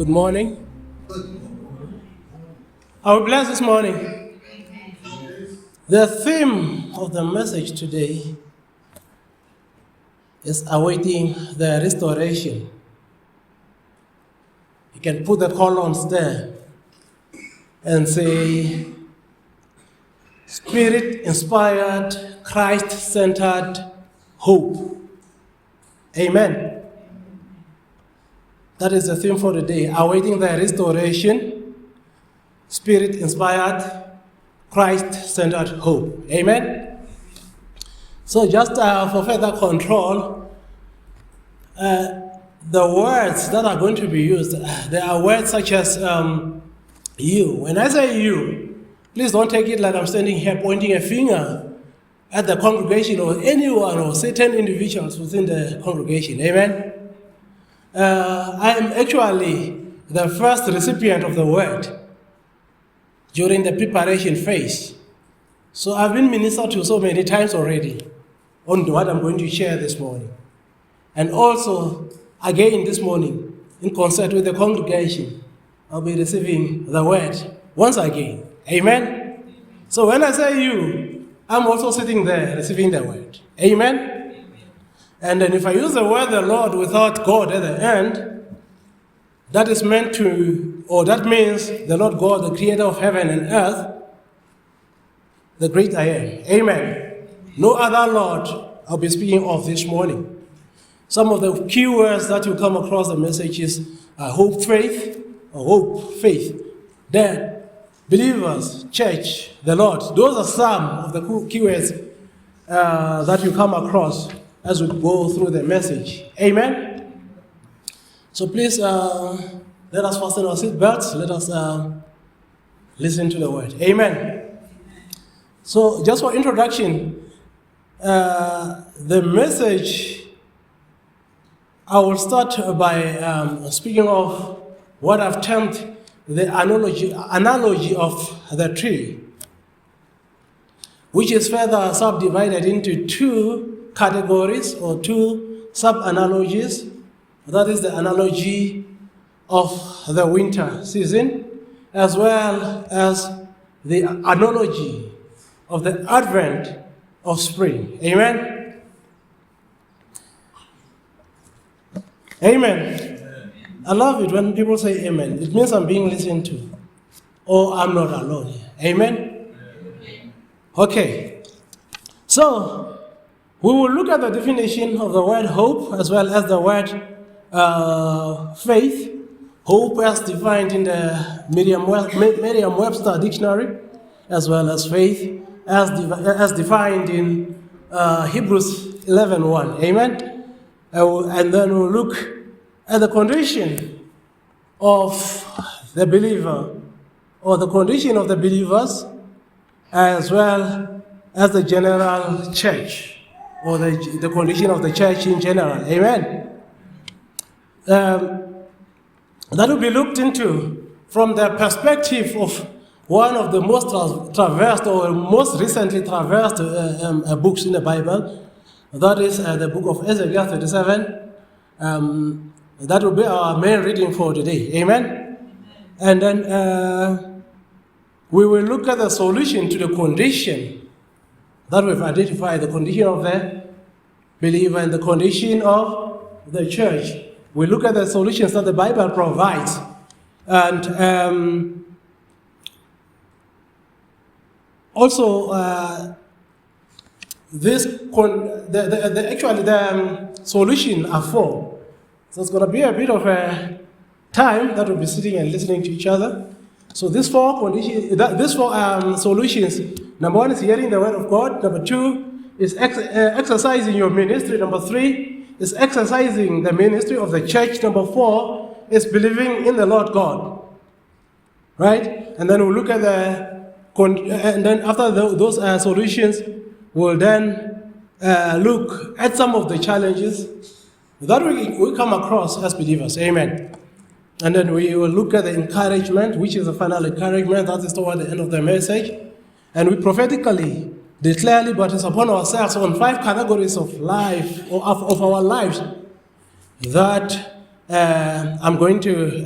Good morning. Our bless this morning. The theme of the message today is awaiting the restoration. You can put the columns there and say, Spirit-inspired, Christ-centered hope. Amen. That is the theme for today, awaiting the restoration, Spirit-inspired, Christ-centered hope. Amen. So just for further control, the words that are going to be used, there are words such as you. When I say you, please don't take it like I'm standing here pointing a finger at the congregation or anyone or certain individuals within the congregation. Amen. I am actually the first recipient of the word during the preparation phase. So I've been ministered to so many times already on what I'm going to share this morning. And also, again this morning, in concert with the congregation, I'll be receiving the word once again. Amen? So when I say you, I'm also sitting there receiving the word. Amen? And then if I use the word the Lord without God at the end, that is meant to, or that means the Lord God, the creator of heaven and earth, the great I am. Amen. No other Lord I'll be speaking of this morning. Some of the key words that will come across the message is hope, faith, or hope, faith, then believers, church, the Lord. Those are some of the key words that you come across as we go through the message. Amen? So please, let us fasten our seatbelts. Let us listen to the word. Amen? So just for introduction, the message, I will start by speaking of what I've termed the analogy of the tree, which is further subdivided into two categories or two sub-analogies. That is the analogy of the winter season, as well as the analogy of the advent of spring. Amen? Amen. I love it when people say amen. It means I'm being listened to, or I'm not alone here. Amen? Okay. So, we will look at the definition of the word hope as well as the word faith. Hope as defined in the Merriam-Webster dictionary, as well as faith as defined in Hebrews 11:1. Amen? And then we'll look at the condition of the believer, or the condition of the believers, as well as the general church, or the condition of the church in general. Amen? That will be looked into from the perspective of one of the most traversed or most recently traversed books in the Bible. That is the book of Ezekiel 37. That will be our main reading for today. Amen? And then we will look at the solution to the condition that we've identified, the condition of the believer and the condition of the church. We look at the solutions that the Bible provides. And also, the solution are four. So it's going to be a bit of a time that we'll be sitting and listening to each other. So these four solutions, number one is hearing the word of God. Number two is exercising your ministry. Number three is exercising the ministry of the church. Number four is believing in the Lord God. Right? And then we'll look at and then after those solutions, we'll then look at some of the challenges that we come across as believers. Amen. And then we will look at the encouragement, which is the final encouragement. That is toward the end of the message. And we prophetically declare liberties upon ourselves on 5 categories of life, or of our lives, that I'm going to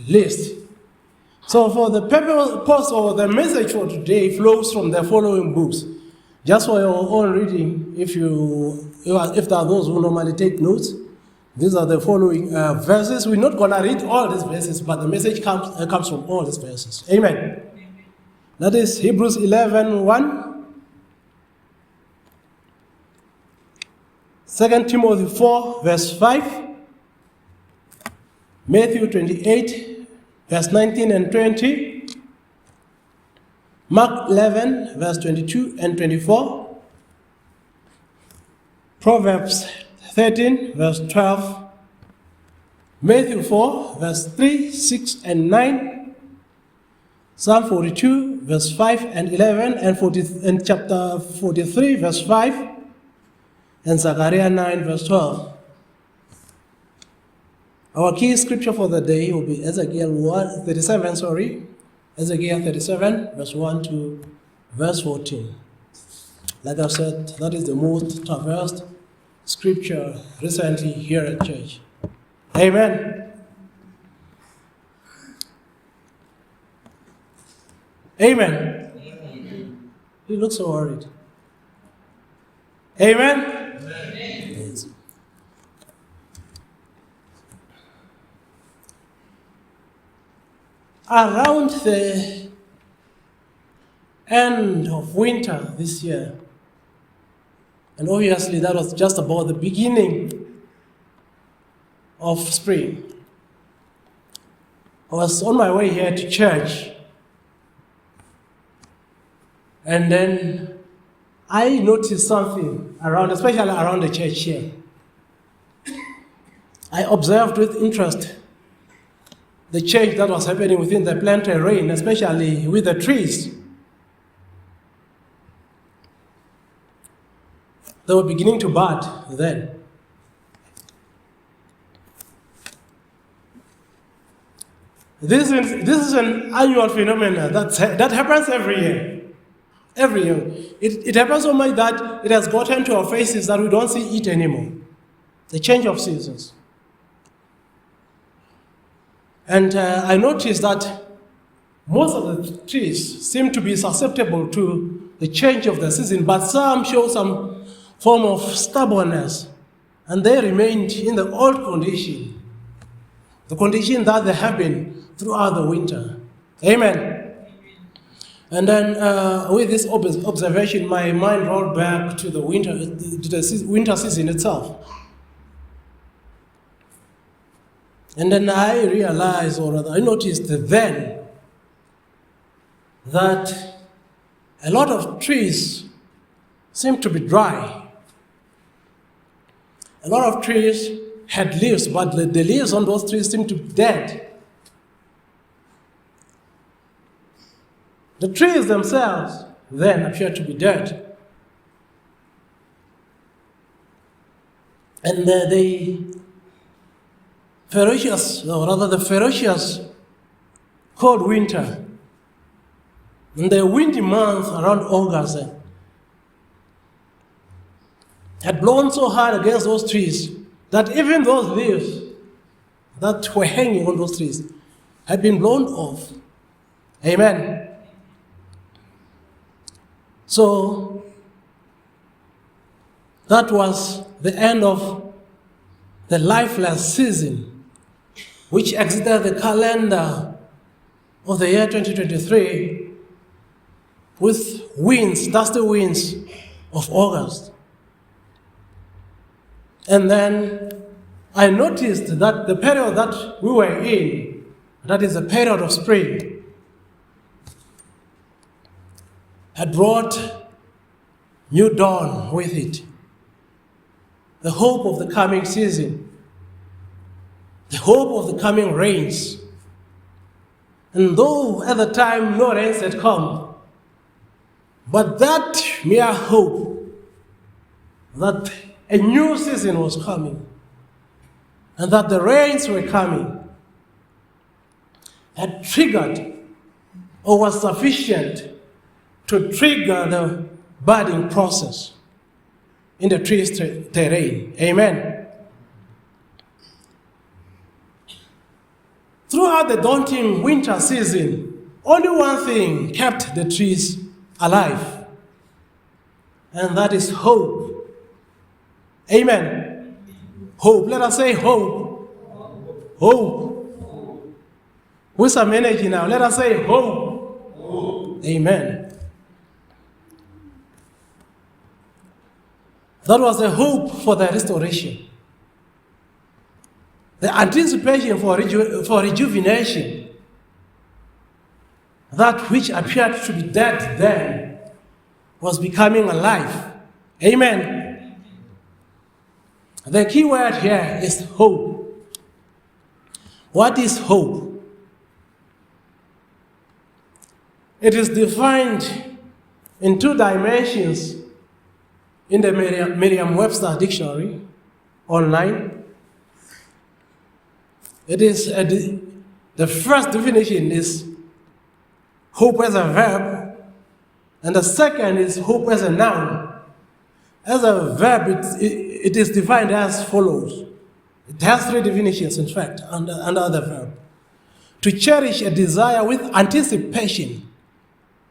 list. So for the purpose or the message for today flows from the following books. Just for your own reading, if there are those who normally take notes, these are the following verses. We're not going to read all these verses, but the message comes from all these verses. Amen. That is Hebrews 11:1, 2 Timothy 4, verse 5, Matthew 28, verse 19 and 20, Mark 11, verse 22 and 24, Proverbs 13, verse 12, Matthew 4, verse 3, 6, and 9, Psalm 42, verse 5 and 11, and chapter 43, verse 5, and Zechariah 9, verse 12. Our key scripture for the day will be Ezekiel 37, verse 1 to verse 14. Like I said, that is the most traversed scripture recently here at church. Amen. Amen. Amen. You look so worried. Amen. Amen. Yes. Around the end of winter this year, and obviously that was just about the beginning of spring, I was on my way here to church, and then I noticed something especially around the church here. I observed with interest the change that was happening within the plant terrain, especially with the trees. They were beginning to bud then. This is an annual phenomenon that happens every year. Every year. It happens so much that it has gotten to our faces that we don't see it anymore. The change of seasons. And I noticed that most of the trees seem to be susceptible to the change of the season, but some show some form of stubbornness, and they remained in the old condition, the condition that they have been throughout the winter. Amen. And then with this observation, my mind rolled back to the winter season itself. And then I realized, or rather I noticed then, that a lot of trees seem to be dry. A lot of trees had leaves, but the leaves on those trees seemed to be dead. The trees themselves then appeared to be dead. And the ferocious cold winter, and the windy month around August had blown so hard against those trees that even those leaves that were hanging on those trees had been blown off. Amen. So that was the end of the lifeless season, which exited the calendar of the year 2023 with winds, dusty winds of August. And then I noticed that the period that we were in, that is the period of spring, had brought new dawn with it. The hope of the coming season, the hope of the coming rains. And though at the time no rains had come, but that mere hope that a new season was coming and that the rains were coming had triggered or was sufficient to trigger the budding process in the tree's terrain. Amen. Throughout the daunting winter season, only one thing kept the trees alive, and that is hope. Amen. Hope. Let us say hope. Hope. With some energy now. Let us say hope. Amen. That was the hope for the restoration. The anticipation for rejuvenation. That which appeared to be dead then was becoming alive. Amen. The key word here is hope. What is hope? It is defined in two dimensions in the Merriam-Webster dictionary online. It is the first definition is hope as a verb, and the second is hope as a noun. As a verb, it is defined as follows. It has three definitions, in fact, under the verb. To cherish a desire with anticipation,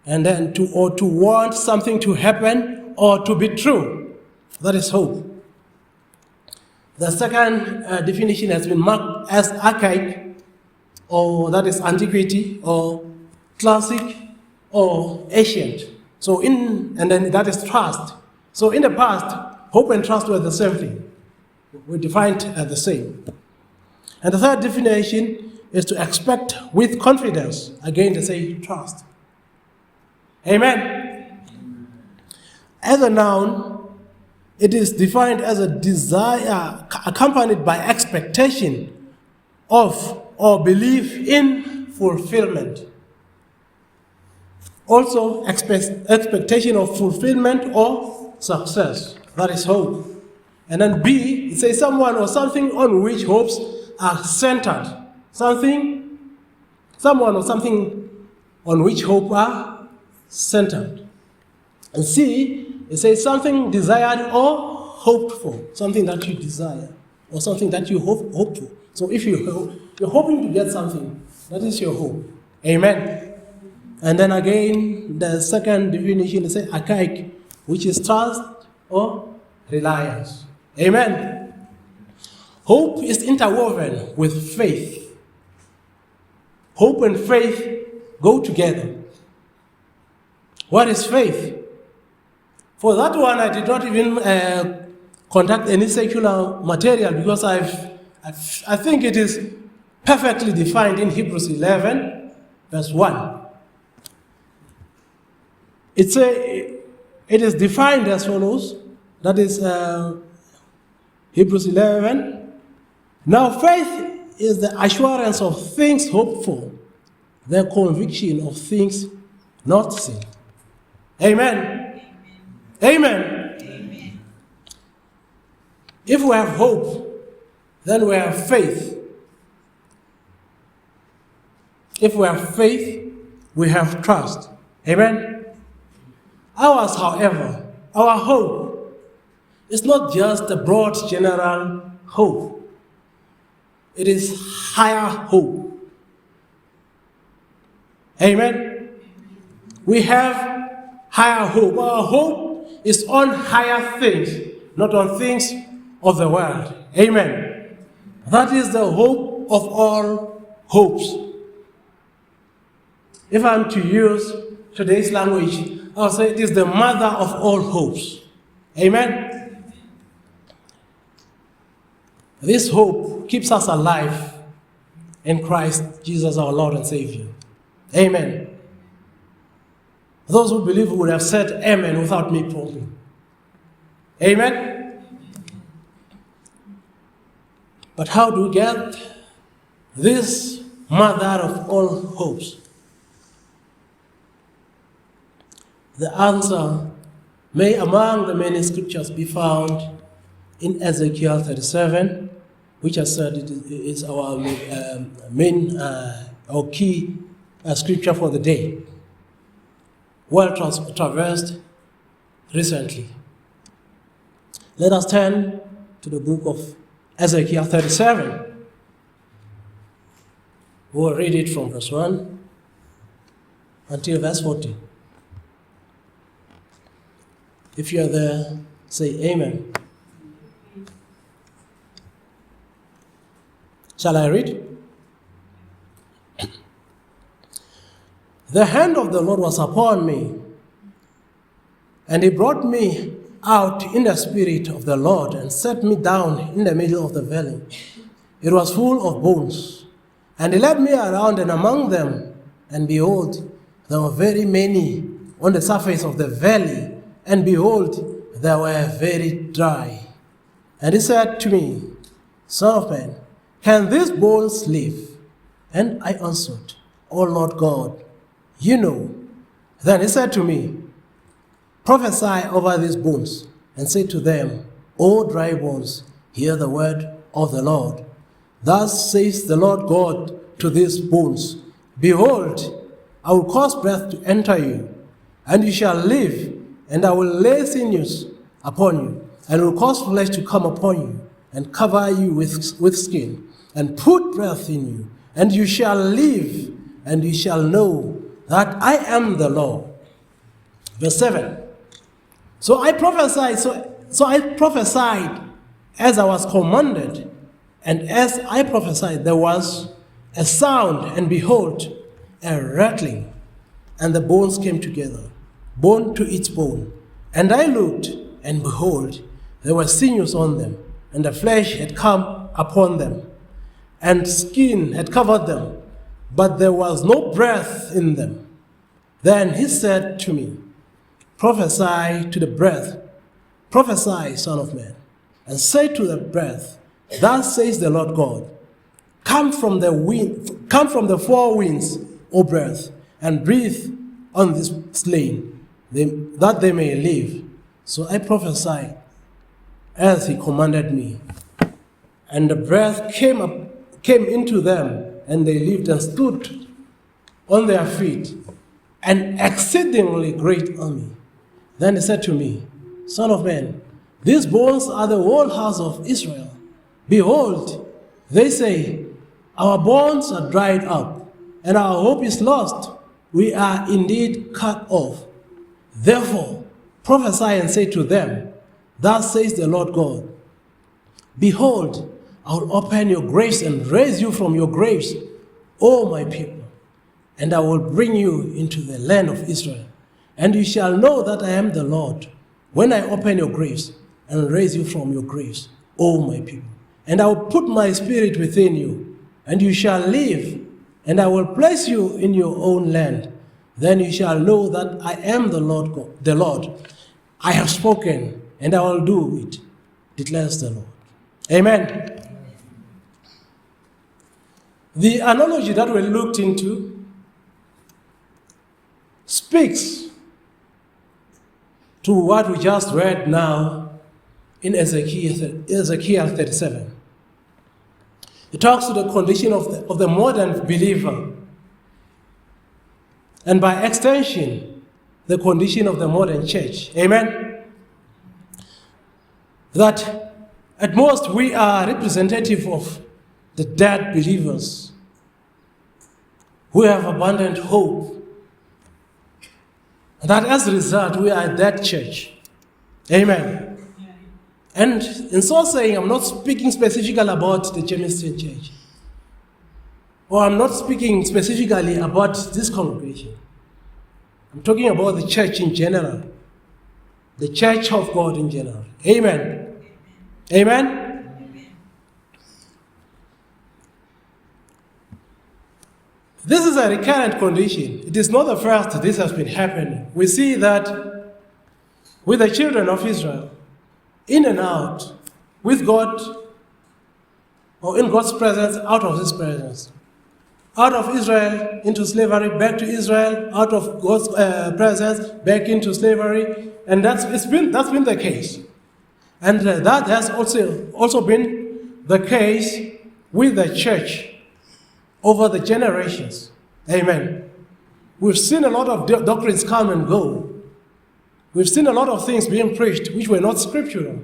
and then to want something to happen or to be true. That is hope. The second definition has been marked as archaic, or that is antiquity, or classic, or ancient. And then that is trust. So in the past, hope and trust were the same thing. We defined as the same. And the third definition is to expect with confidence. Again, they say trust. Amen. As a noun, it is defined as a desire accompanied by expectation of or belief in fulfillment. Also, expectation of fulfillment or success. That is hope. And then B, it says someone or something on which hopes are centered. Someone or something on which hope are centered. And C, it says something desired or hoped for. Something that you desire or something that you hope for. So if you're hoping to get something, that is your hope. Amen. And then again, the second definition is archaic, which is trust or reliance. Amen. Hope is interwoven with faith. Hope and faith go together. What is faith? For that one, I did not even conduct any secular material because I think it is perfectly defined in Hebrews 11, verse 1. It is defined as follows. That is Hebrews 11. Now faith is the assurance of things hoped for, the conviction of things not seen. Amen. Amen. Amen. If we have hope, then we have faith. If we have faith, we have trust. Amen. Ours, however, our hope is not just a broad general hope. It is higher hope. Amen. We have higher hope. Our hope is on higher things, not on things of the world. Amen. That is the hope of all hopes. If I'm to use today's language, I'll say it is the mother of all hopes. Amen. This hope keeps us alive in Christ Jesus our Lord and Savior. Amen. Those who believe would have said amen without me prompting. Amen. But how do we get this mother of all hopes? The answer may among the many scriptures be found in Ezekiel 37, which I said it is our main or key scripture for the day. Well traversed recently. Let us turn to the book of Ezekiel 37. We'll read it from verse 1 until verse 14. If you are there, say amen. Shall I read? The hand of the Lord was upon me, and he brought me out in the spirit of the Lord and set me down in the middle of the valley. It was full of bones, and he led me around and among them, and behold, there were very many on the surface of the valley, and behold, they were very dry. And he said to me, Son of man, can these bones live? And I answered, O Lord God, you know. Then he said to me, prophesy over these bones, and say to them, O dry bones, hear the word of the Lord. Thus says the Lord God to these bones, behold, I will cause breath to enter you, and you shall live, and I will lay sinews upon you, and will cause flesh to come upon you, and cover you with skin, and put breath in you, and you shall live, and you shall know that I am the Lord. Verse 7. So I prophesied as I was commanded, and as I prophesied, there was a sound, and behold, a rattling, and the bones came together, bone to its bone. And I looked, and behold, there were sinews on them, and the flesh had come upon them, and skin had covered them, but there was no breath in them. Then he said to me, prophesy to the breath, prophesy, Son of man, and say to the breath, thus says the Lord God, come from the four winds, O breath, and breathe on this slain, that they may live. So I prophesied as he commanded me, and the breath came into them, and they lived and stood on their feet, an exceedingly great army. Then he said to me, Son of man, these bones are the whole house of Israel. Behold, they say, our bones are dried up, and our hope is lost. We are indeed cut off. Therefore, prophesy and say to them, thus says the Lord God, behold, I will open your graves and raise you from your graves, O my people, and I will bring you into the land of Israel. And you shall know that I am the Lord, when I open your graves and raise you from your graves, O my people. And I will put my spirit within you, and you shall live, and I will place you in your own land. Then you shall know that I am the Lord God, the Lord. I have spoken, and I will do it, declares the Lord. Amen. The analogy that we looked into speaks to what we just read now in Ezekiel 37. It talks to the condition of the modern believer, and by extension, the condition of the modern church. Amen? That at most we are representative of the dead believers who have abandoned hope. And that as a result, we are a dead church. Amen. And in so saying, I'm not speaking specifically about the Chemiston Church, or I'm not speaking specifically about this congregation. I'm talking about the church in general, the church of God in general. Amen. Amen. This is a recurrent condition. It is not the first this has been happening. We see that with the children of Israel, in and out, with God, or in God's presence, out of His presence. Out of Israel into slavery, back to Israel, out of God's presence, back into slavery. And that's been the case. And that has also been the case with the church over the generations. Amen. We've seen a lot of doctrines come and go. We've seen a lot of things being preached which were not scriptural.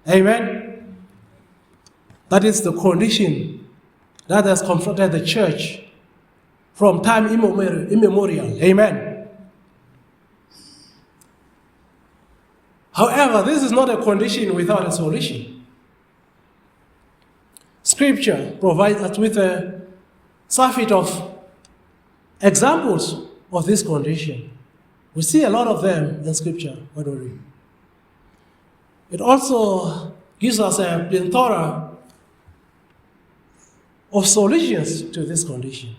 Amen. That is the condition that has confronted the church from time immemorial. Amen. However, this is not a condition without a solution. Scripture provides us with a surfeit of examples of this condition. We see a lot of them in Scripture when we read. It also gives us a plethora of solutions to this condition.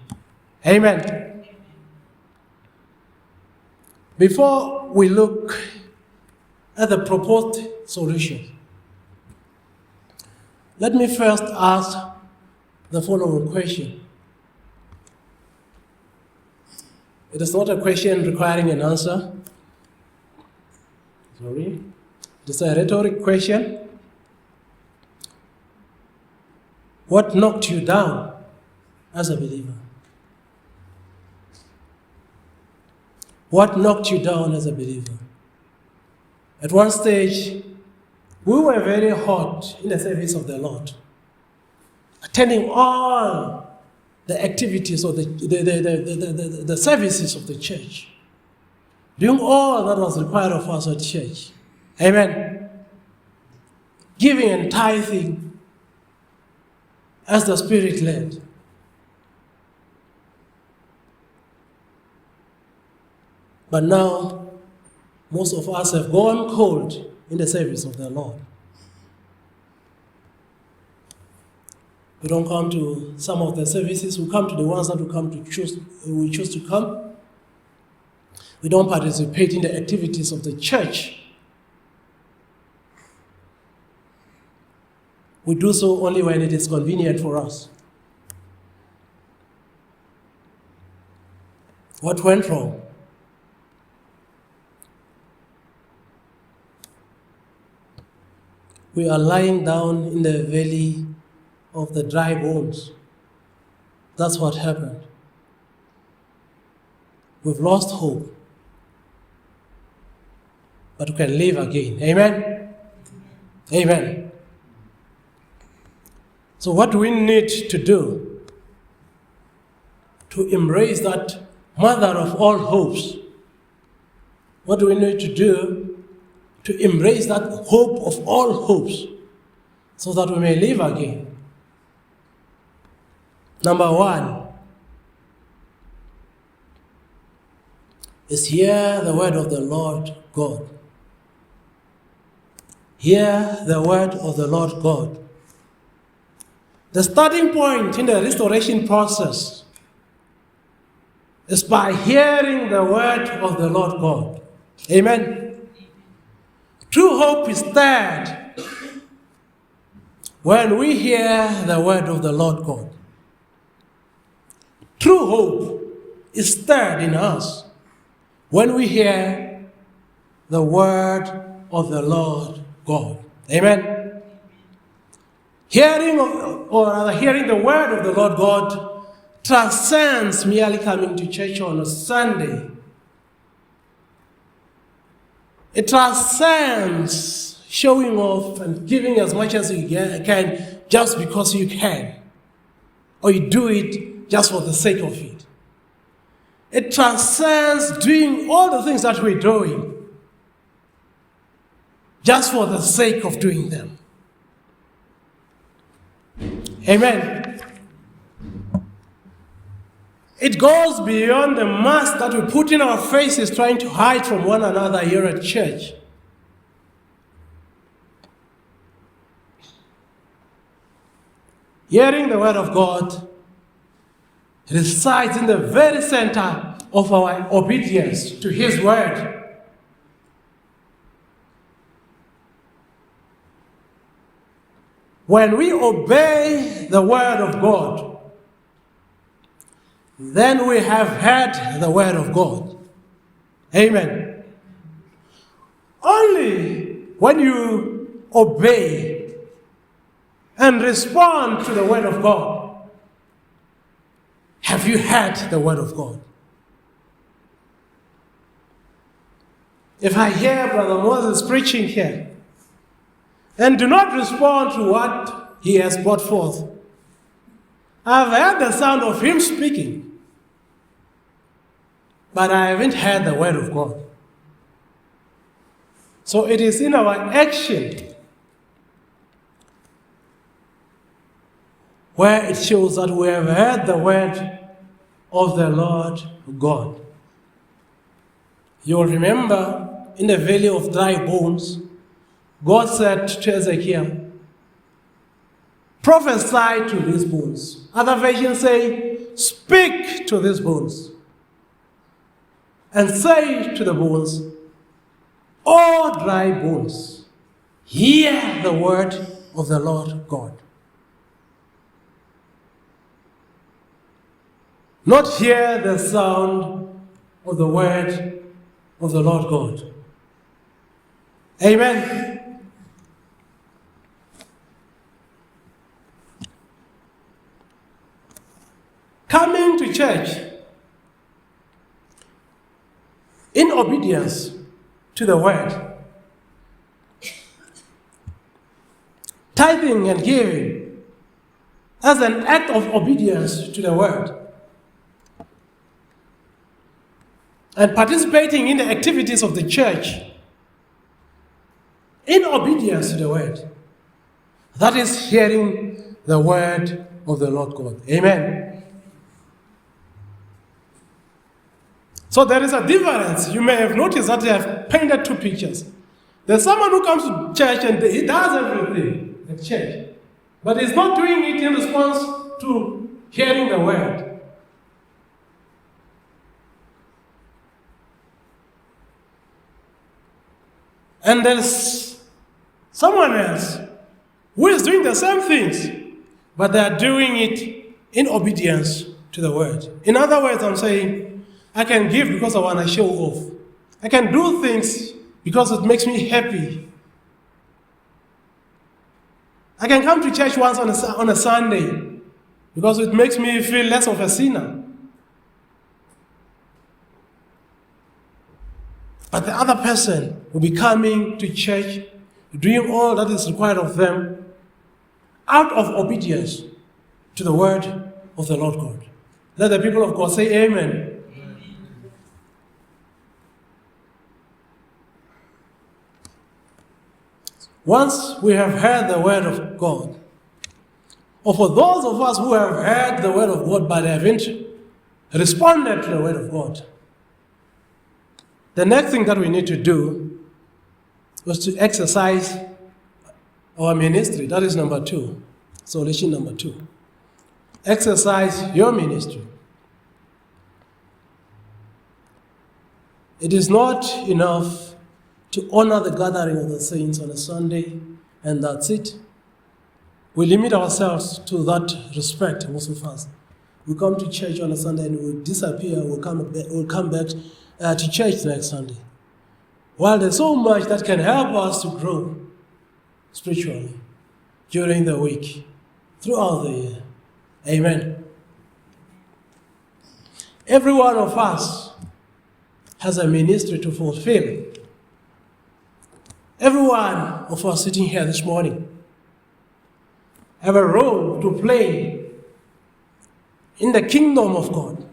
Amen. Before we look at the proposed solution, let me first ask the following question. It is not a question requiring an answer. Sorry. It is a rhetoric question. What knocked you down as a believer? What knocked you down as a believer? At one stage, we were very hot in the service of the Lord, attending all the activities of the services of the church, doing all that was required of us at church. Amen. Giving and tithing as the Spirit led. But now, most of us have gone cold in the service of the Lord. We don't come to some of the services. We come to the ones that we choose to come. We don't participate in the activities of the church. We do so only when it is convenient for us. What went wrong? We are lying down in the valley of the dry bones. That's what happened. We've lost hope. But we can live again. Amen? Amen. So what do we need to do to embrace that mother of all hopes? What do we need to do to embrace that hope of all hopes so that we may live again? Number one is hear the word of the Lord God. Hear the word of the Lord God. The starting point in the restoration process is by hearing the word of the Lord God. Amen. True hope is stirred when we hear the word of the Lord God. True hope is stirred in us when we hear the word of the Lord God. Amen. Hearing the word of the Lord God transcends merely coming to church on a Sunday. It transcends showing off and giving as much as you can just because you can, or you do it just for the sake of it. It transcends doing all the things that we're doing just for the sake of doing them. Amen. It goes beyond the mask that we put in our faces trying to hide from one another here at church. Hearing the word of God resides in the very center of our obedience to His word. When we obey the word of God, then we have heard the word of God. Amen. Only when you obey and respond to the word of God have you heard the word of God. If I hear Brother Moses preaching here and do not respond to what he has brought forth, I've heard the sound of him speaking, but I haven't heard the word of God. So it is in our action where it shows that we have heard the word of the Lord God. You'll remember in the valley of dry bones, God said to Ezekiel, prophesy to these bones. Other versions say, speak to these bones. And say to the bones, O dry bones, hear the word of the Lord God. Not hear the sound of the word of the Lord God. Amen. Coming to church in obedience to the word, tithing and giving as an act of obedience to the word, and participating in the activities of the church in obedience to the word. That is hearing the word of the Lord God. Amen. So there is a difference. You may have noticed that they have painted two pictures. There's someone who comes to church and he does everything at church, but he's not doing it in response to hearing the word. And there's someone else who is doing the same things, but they are doing it in obedience to the word. In other words, I'm saying, I can give because I want to show off. I can do things because it makes me happy. I can come to church once on a Sunday because it makes me feel less of a sinner. But the other person will be coming to church, doing all that is required of them, out of obedience to the word of the Lord God. Let the people of God say amen. Once we have heard the word of God, or for those of us who have heard the word of God but haven't responded to the word of God, the next thing that we need to do was to exercise our ministry. That is number 2. Solution number 2. Exercise your ministry. It is not enough to honor the gathering of the saints on a Sunday, and that's it. We limit ourselves to that respect, most of us. We come to church on a Sunday and we disappear, we'll come back to church next Sunday. While there's so much that can help us to grow spiritually during the week, throughout the year. Amen. Every one of us has a ministry to fulfill. Every one of us sitting here this morning have a role to play in the kingdom of God.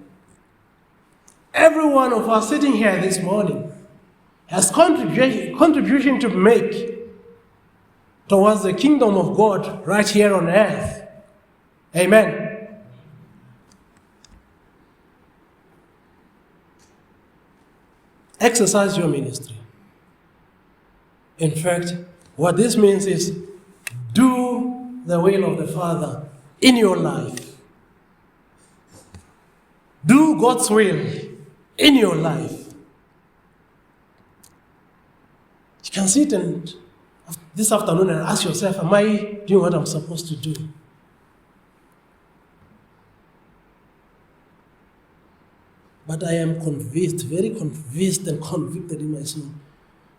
Every one of us sitting here this morning has contribution to make towards the kingdom of God right here on earth. Amen. Exercise your ministry. In fact, what this means is do the will of the Father in your life. Do God's will in your life. You can sit and this afternoon and ask yourself, am I doing what I'm supposed to do? But I am convinced, very convinced and convicted in my soul,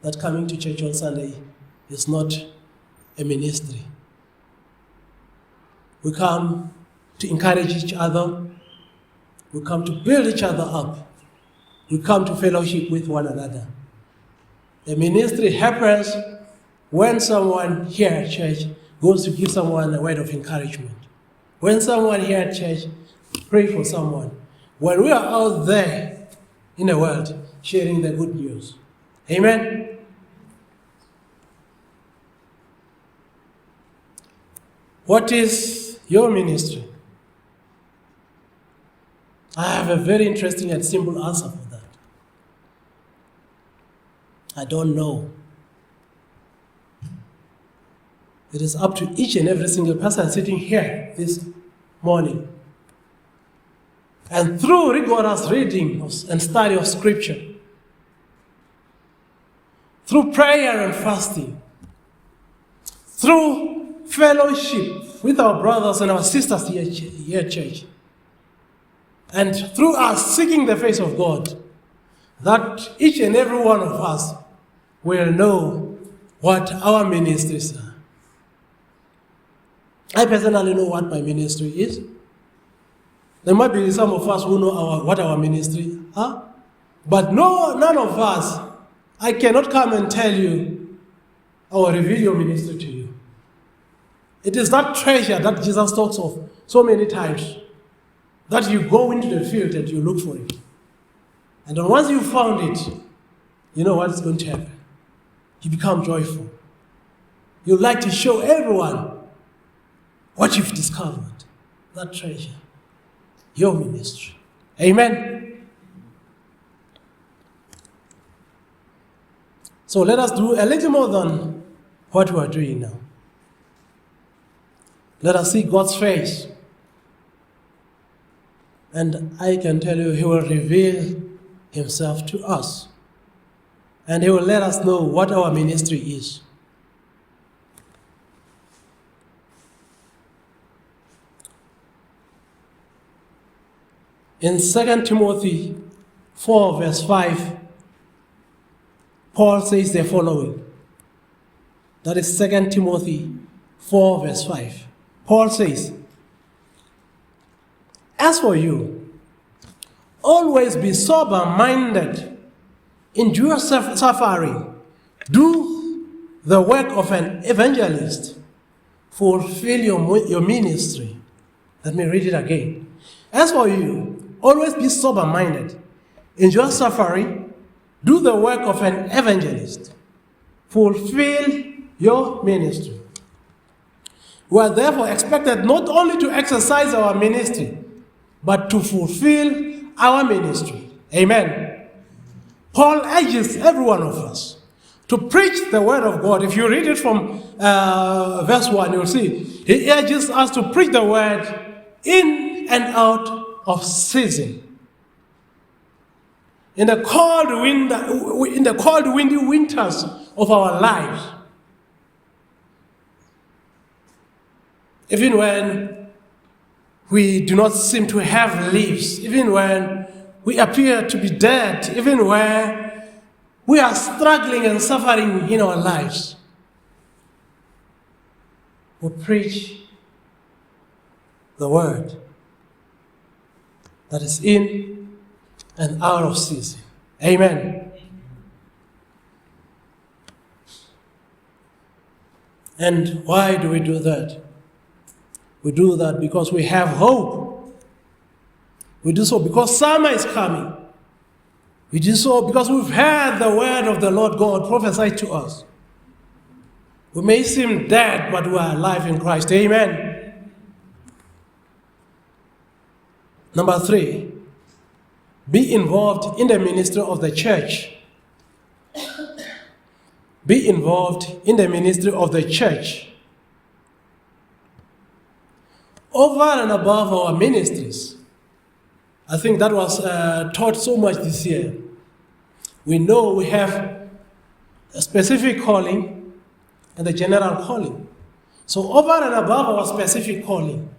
that coming to church on Sunday is not a ministry. We come to encourage each other. We come to build each other up. We come to fellowship with one another. The ministry happens when someone here at church goes to give someone a word of encouragement, When someone here at church, pray for someone. When we are out there in the world sharing the good news. Amen? What is your ministry? I have a very interesting and simple answer for that. I don't know. It is up to each and every single person sitting here this morning. And through rigorous reading and study of Scripture, through prayer and fasting, through fellowship with our brothers and our sisters here at church, and through us seeking the face of God, that each and every one of us will know what our ministries are. I personally know what my ministry is. There might be some of us who know what our ministry are, but none of us, I cannot come and tell you or reveal your ministry to you. It is that treasure that Jesus talks of so many times, that you go into the field and you look for it. And then once you found it, you know what's going to happen. You become joyful. You like to show everyone what you've discovered, that treasure, your ministry. Amen? So let us do a little more than what we are doing now. Let us see God's face. And I can tell you, He will reveal Himself to us. And He will let us know what our ministry is. In 2 Timothy 4 verse 5, Paul says the following. That is 2 Timothy 4 verse 5. Paul says, "As for you, always be sober-minded, endure suffering, do the work of an evangelist, fulfill your ministry." Let me read it again. "As for you, always be sober-minded, endure suffering, do the work of an evangelist, fulfill your ministry." We are therefore expected not only to exercise our ministry, but to fulfill our ministry. Amen. Paul urges every one of us to preach the word of God. If you read it from verse 1, you'll see he urges us to preach the word in and out of season. In the cold, windy winters of our lives, even when we do not seem to have leaves, even when we appear to be dead, even when we are struggling and suffering in our lives, we preach the word that is in and out of season. Amen. And why do we do that? We do that because we have hope. We do so because summer is coming. We do so because we've heard the word of the Lord God prophesied to us. We may seem dead, but we are alive in Christ. Amen. Number 3, be involved in the ministry of the church. Be involved in the ministry of the church. Over and above our ministries, I think that was taught so much this year. We know we have a specific calling and the general calling. So over and above our specific calling,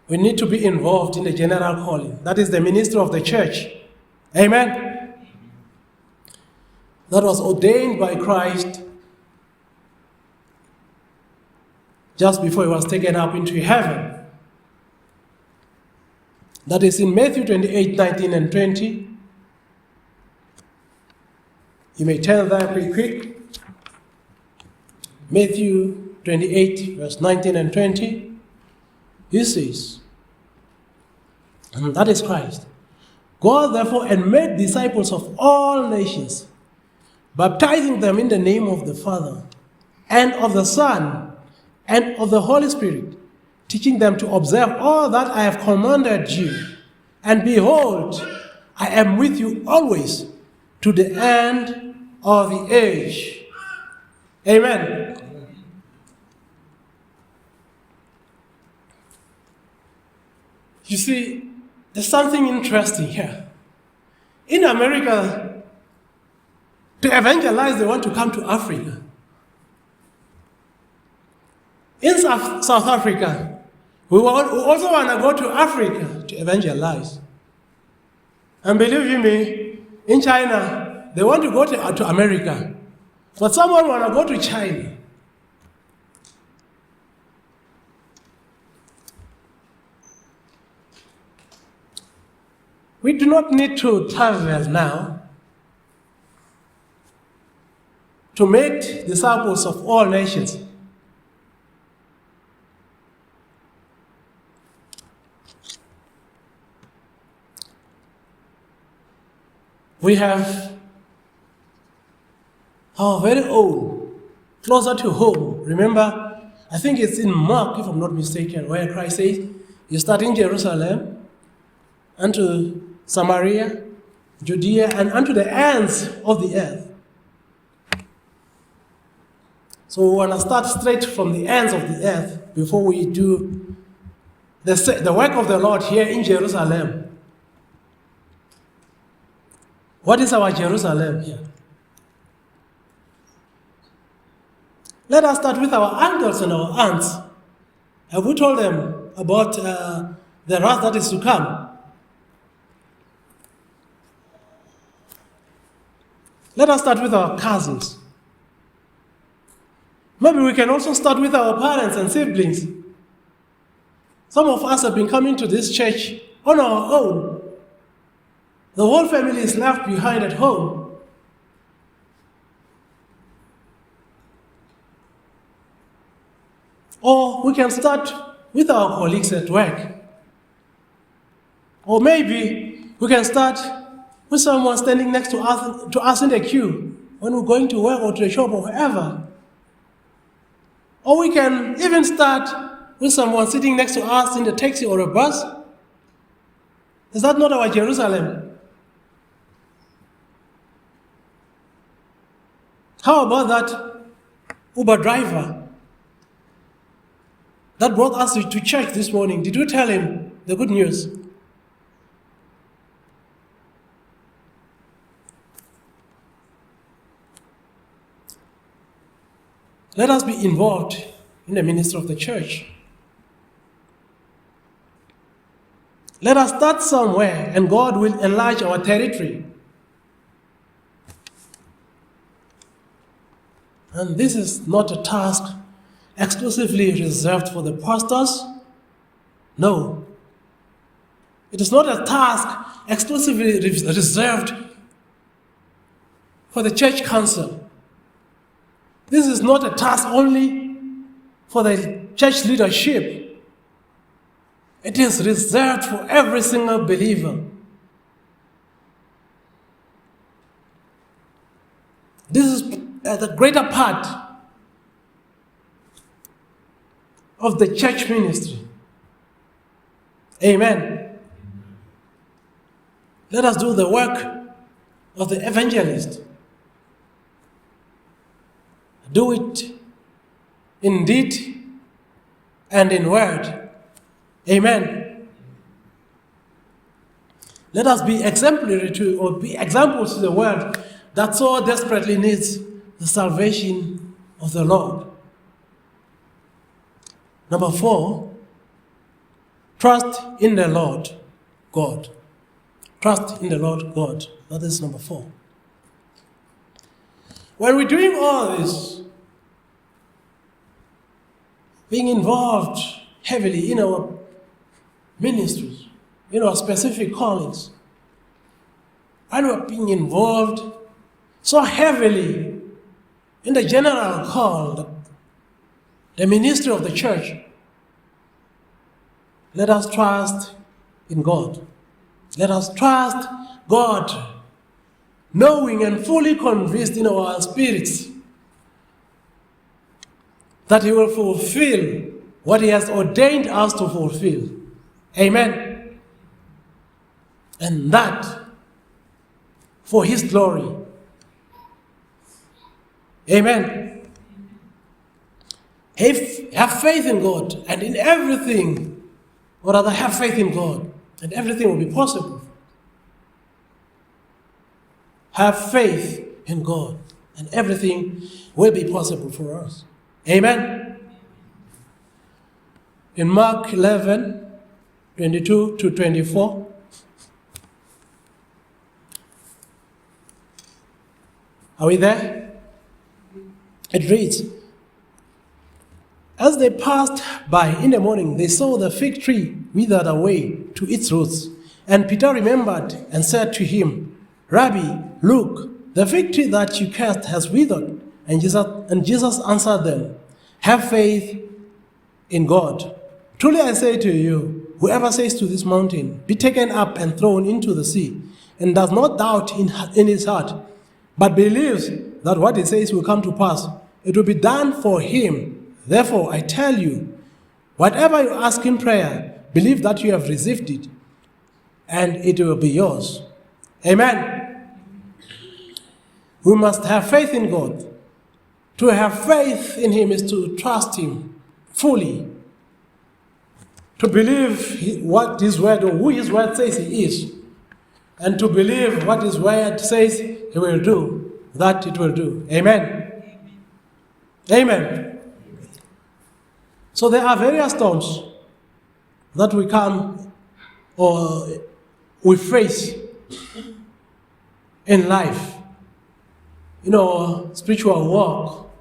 we need to be involved in the general calling. That is the ministry of the church. Amen? That was ordained by Christ just before He was taken up into heaven. That is in Matthew 28, 19 and 20. You may turn there pretty quick. Matthew 28, verse 19 and 20, he says, and that is Christ, "Go therefore and make disciples of all nations, baptizing them in the name of the Father, and of the Son, and of the Holy Spirit, teaching them to observe all that I have commanded you. And behold, I am with you always to the end of the age." Amen. You see, there's something interesting here. In America, to evangelize, they want to come to Africa. In South Africa, we also want to go to Africa to evangelize. And believe you me, in China, they want to go to America. But someone want to go to China. We do not need to travel now to make disciples of all nations. We have our very own, closer to home. Remember, I think it's in Mark, if I'm not mistaken, where Christ says, "You start in Jerusalem, unto Samaria, Judea, and unto the ends of the earth." So we want to start straight from the ends of the earth before we do the work of the Lord here in Jerusalem. What is our Jerusalem here? Let us start with our uncles and our aunts. Have we told them about the wrath that is to come? Let us start with our cousins. Maybe we can also start with our parents and siblings. Some of us have been coming to this church on our own. The whole family is left behind at home. Or we can start with our colleagues at work. Or maybe we can start with someone standing next to us in the queue when we're going to work or to the shop or wherever. Or we can even start with someone sitting next to us in the taxi or a bus. Is that not our Jerusalem? How about that Uber driver that brought us to church this morning? Did you tell him the good news? Let us be involved in the ministry of the church. Let us start somewhere and God will enlarge our territory. And this is not a task exclusively reserved for the pastors. No. It is not a task exclusively reserved for the church council. This is not a task only for the church leadership. It is reserved for every single believer. This is the greater part of the church ministry. Amen. Let us do the work of the evangelist. Do it in deed and in word. Amen. Let us be exemplary to, or be examples to the world that so desperately needs the salvation of the Lord. Number 4, trust in the Lord God. Trust in the Lord God. That is number 4. When we're doing all this, being involved heavily in our ministries, in our specific callings, and we're being involved so heavily in the general call that the ministry of the church, let us trust in God. Let us trust God, knowing and fully convinced in our spirits that He will fulfill what He has ordained us to fulfill. Amen. And that for His glory. Amen. Have faith in God and in everything, or rather have faith in God and everything will be possible. Have faith in God and everything will be possible for us. Amen. In Mark 11, 22 to 24, are we there? It reads, as they passed by in the morning, they saw the fig tree withered away to its roots. And Peter remembered and said to him, Rabbi, look, the fig tree that you cursed has withered. And Jesus answered them, have faith in God. Truly I say to you, whoever says to this mountain, be taken up and thrown into the sea, and does not doubt in his heart, but believes that what he says will come to pass, it will be done for him. Therefore, I tell you, whatever you ask in prayer, believe that you have received it, and it will be yours. Amen. We must have faith in God. To have faith in Him is to trust Him fully. To believe what His word or who His word says He is. And to believe what His word says He will do, that it will do. Amen. Amen. So there are various storms that we come or we face in life, in our spiritual walk,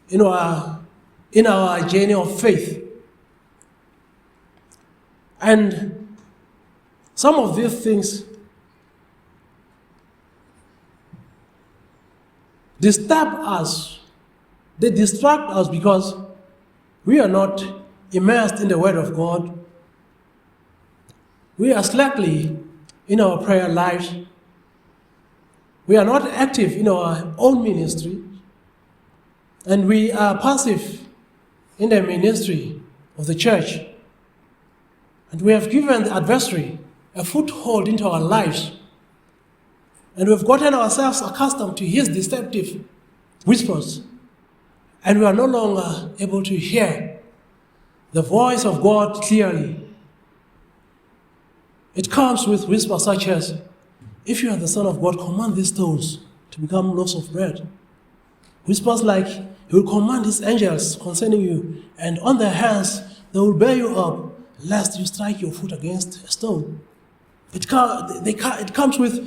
in our journey of faith. And some of these things disturb us, they distract us because we are not immersed in the Word of God. We are slackly in our prayer lives. We are not active in our own ministry. And we are passive in the ministry of the church. And we have given the adversary a foothold into our lives. And we've gotten ourselves accustomed to his deceptive whispers. And we are no longer able to hear the voice of God clearly. It comes with whispers such as, if you are the Son of God, command these stones to become loaves of bread. Whispers like, He will command His angels concerning you, and on their hands they will bear you up, lest you strike your foot against a stone. It comes with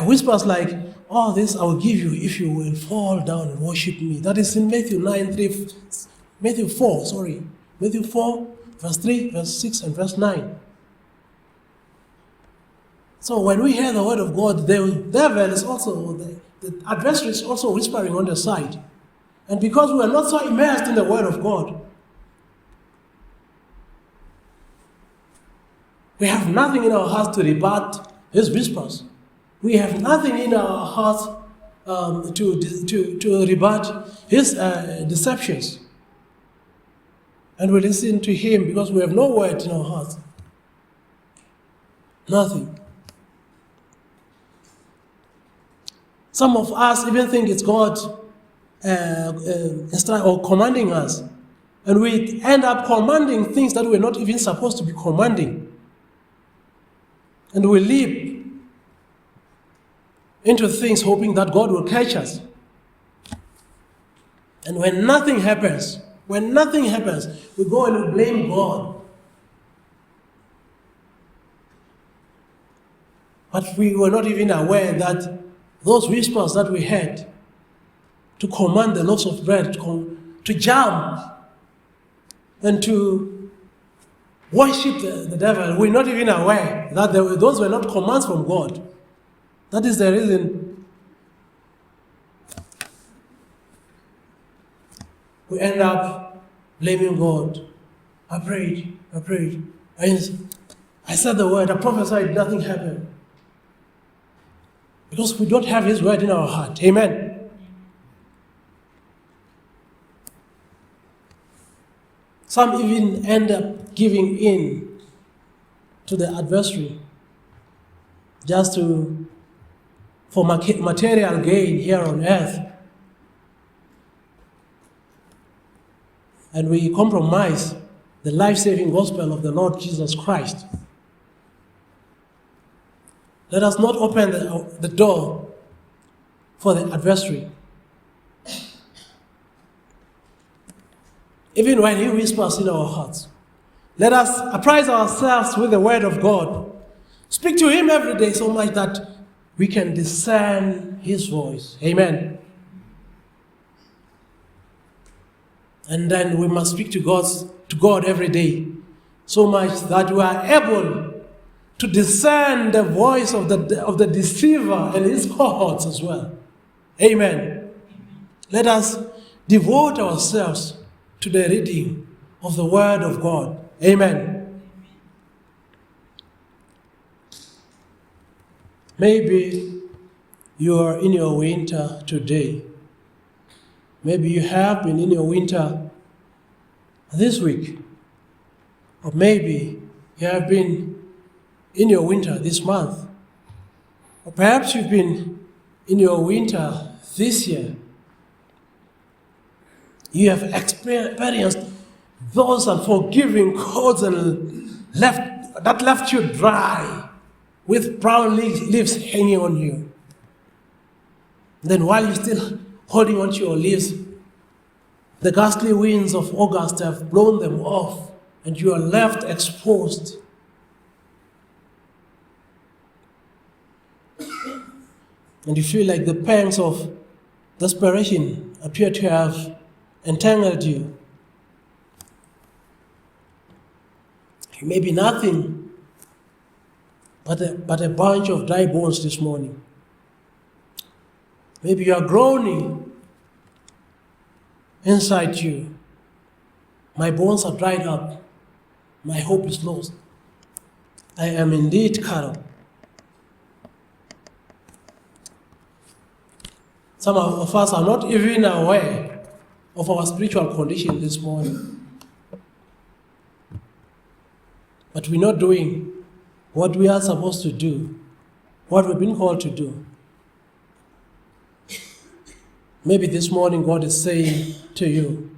whispers like, all this I will give you if you will fall down and worship me. That is in Matthew 4, verse 3, verse 6, and verse 9. So when we hear the word of God, the devil is also, the adversary is also whispering on the side. And because we are not so immersed in the word of God, we have nothing in our hearts to rebut his whispers. We have nothing in our hearts to rebut his deceptions. And we listen to him because we have no word in our hearts. Nothing. Some of us even think it's God or commanding us. And we end up commanding things that we're not even supposed to be commanding. And we leap into things hoping that God will catch us. And when nothing happens, we go and we blame God. But we were not even aware that those whispers that we had to command the loaves of bread, to jump and to worship the devil, we're not even aware that those were not commands from God. That is the reason we end up blaming God. I prayed. I said the word, I prophesied, nothing happened. Because we don't have His word in our heart. Amen. Some even end up giving in to the adversary just for material gain here on earth. And we compromise the life-saving gospel of the Lord Jesus Christ. Let us not open the door for the adversary. Even when he whispers in our hearts, let us apprise ourselves with the word of God. Speak to Him every day so much that we can discern His voice. Amen. And then we must speak to God every day so much that we are able to discern the voice of the deceiver and his cohorts as well. Amen. Let us devote ourselves to the reading of the Word of God. Amen. Maybe you are in your winter today. Maybe you have been in your winter this week. Or maybe you have been in your winter this month. Or perhaps you've been in your winter this year. You have experienced those unforgiving colds that left you dry with brown leaves hanging on you. Then while you're still holding on to your leaves, the ghastly winds of August have blown them off and you are left exposed. And you feel like the pangs of desperation appear to have entangled you. You may be nothing but a bunch of dry bones this morning. Maybe you are groaning inside you. My bones are dried up. My hope is lost. I am indeed cut off. Some of us are not even aware of our spiritual condition this morning. But we're not doing what we are supposed to do, what we've been called to do. Maybe this morning God is saying to you,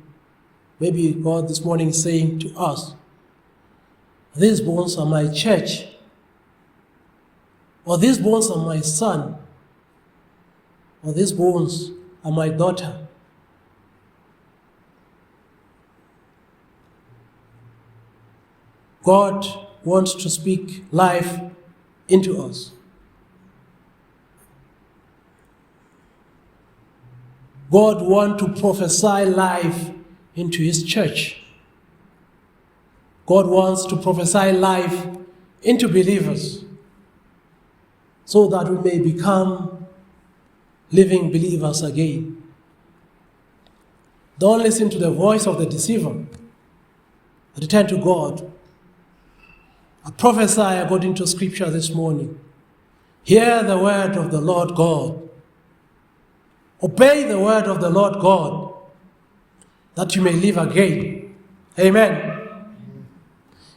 maybe God this morning is saying to us, these bones are my church, or these bones are my son, or these bones are my daughter. God wants to speak life into us. God wants to prophesy life into His church. God wants to prophesy life into believers so that we may become living believers again. Don't listen to the voice of the deceiver. Return to God. I prophesy according to Scripture this morning. Hear the word of the Lord God. Obey the word of the Lord God, that you may live again. Amen.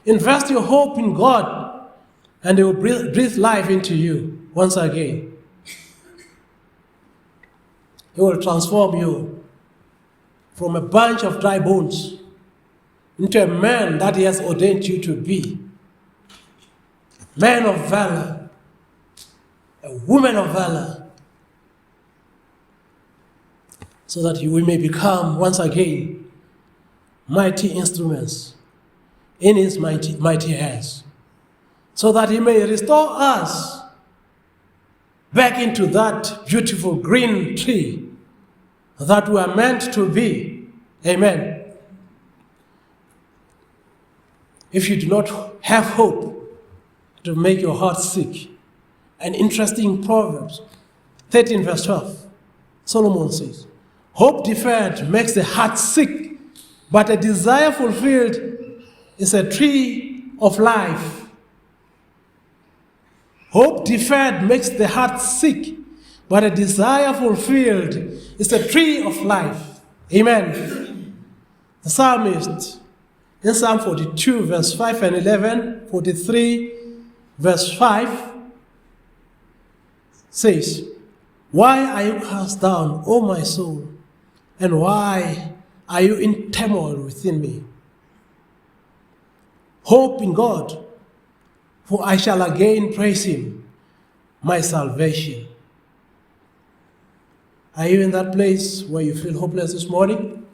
Invest your hope in God, and He will breathe life into you once again. He will transform you from a bunch of dry bones into a man that He has ordained you to be. A man of valor, a woman of valor, so that we may become once again mighty instruments in His mighty hands, so that He may restore us back into that beautiful green tree that we are meant to be. Amen. If you do not have hope, to make your heart sick. An interesting Proverbs 13 verse 12. Solomon says, hope deferred makes the heart sick, but a desire fulfilled is a tree of life. Hope deferred makes the heart sick, but a desire fulfilled is a tree of life. Amen. The psalmist in Psalm 42, verse 5 and 11, 43, verse 5, says, "Why are you cast down, O my soul? And why are you in turmoil within me? Hope in God, for I shall again praise him, my salvation." Are you in that place where you feel hopeless this morning?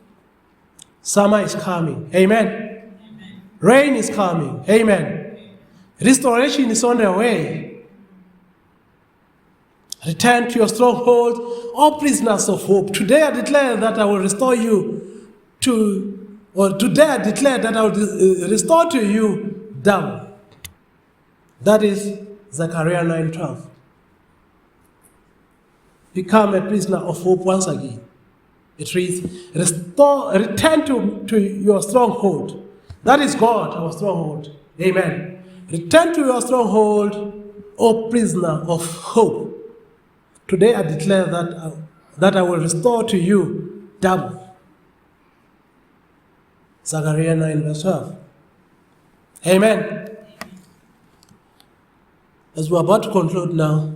Summer is coming. Amen. Amen. Rain is coming. Amen. Restoration is on the way. Return to your stronghold, all prisoners of hope. Today I declare that I will restore you today I declare that I will restore to you double. That is Zechariah 9:12. Become a prisoner of hope once again. It reads, return to your stronghold. That is God, our stronghold. Amen. Return to your stronghold, O prisoner of hope. Today I declare that I will restore to you double. Zechariah 9 verse 12. Amen. As we're about to conclude now,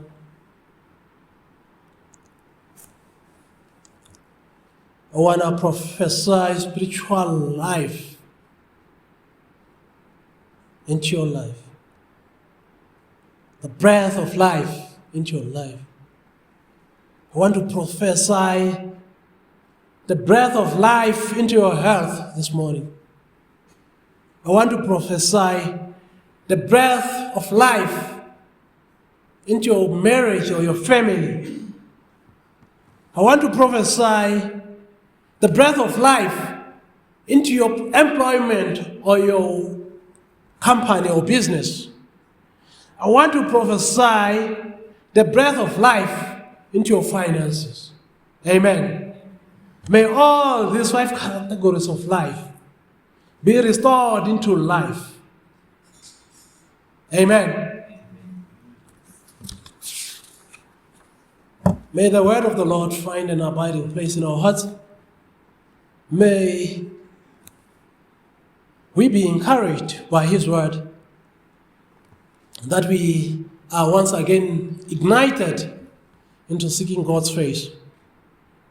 I want to prophesy spiritual life into your life. The breath of life into your life. I want to prophesy the breath of life into your health this morning. I want to prophesy the breath of life into your marriage or your family. I want to prophesy the breath of life into your employment or your company or business. I want to prophesy the breath of life into your finances. Amen. May all these 5 categories of life be restored into life. Amen. May the word of the Lord find an abiding place in our hearts. May we be encouraged by his word, that we are once again ignited into seeking God's face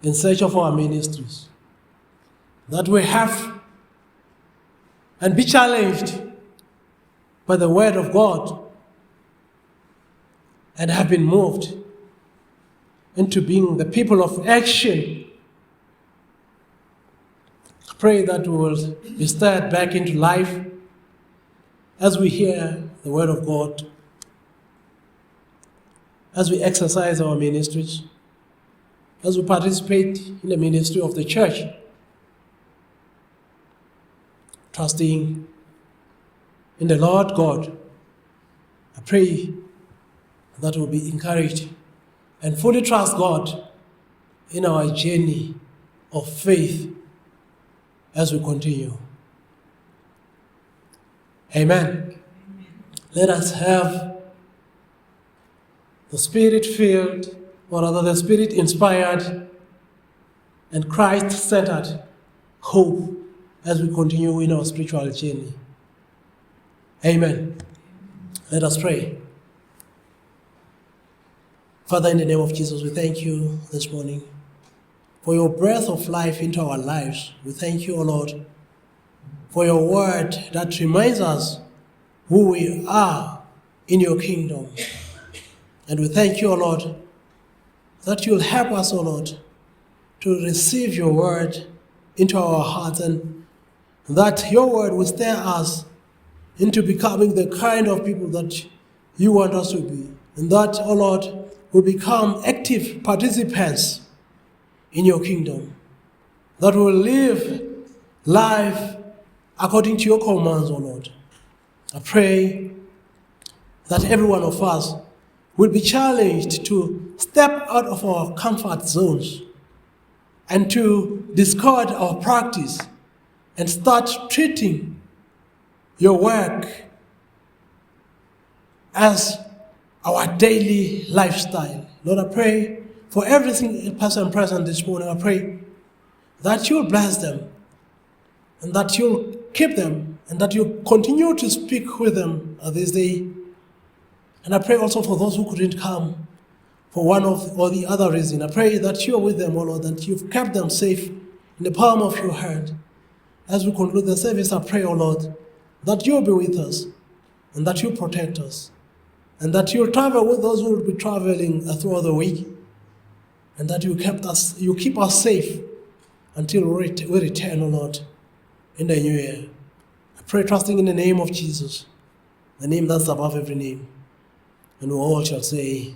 in search of our ministries, that we have and be challenged by the word of God and have been moved into being the people of action. Pray that we will be stirred back into life as we hear the word of God, as we exercise our ministries, as we participate in the ministry of the church, trusting in the Lord God. I pray that we'll be encouraged and fully trust God in our journey of faith as we continue. Amen. Let us have the Spirit-filled, or rather the Spirit-inspired and Christ-centered hope as we continue in our spiritual journey. Amen. Let us pray. Father, in the name of Jesus, we thank you this morning for your breath of life into our lives. We thank you, O Lord, for your word that reminds us who we are in your kingdom. And we thank you, O Lord, that you'll help us, O Lord, to receive your word into our hearts, and that your word will stir us into becoming the kind of people that you want us to be. And that, O Lord, will become active participants in your kingdom, that will live life according to your commands, O Lord. I pray that every one of us will be challenged to step out of our comfort zones and to discard our practice and start treating your work as our daily lifestyle. Lord, I pray for everything person present this morning. I pray that you'll bless them and that you'll keep them and that you'll continue to speak with them this day. And I pray also for those who couldn't come for one or the other reason. I pray that you're with them, O Lord, that you've kept them safe in the palm of your hand. As we conclude the service, I pray, O Lord, that you'll be with us and that you'll protect us and that you'll travel with those who will be traveling throughout the week and that you keep us safe until we return, O Lord, in the new year. I pray trusting in the name of Jesus, the name that's above every name. And we all shall say,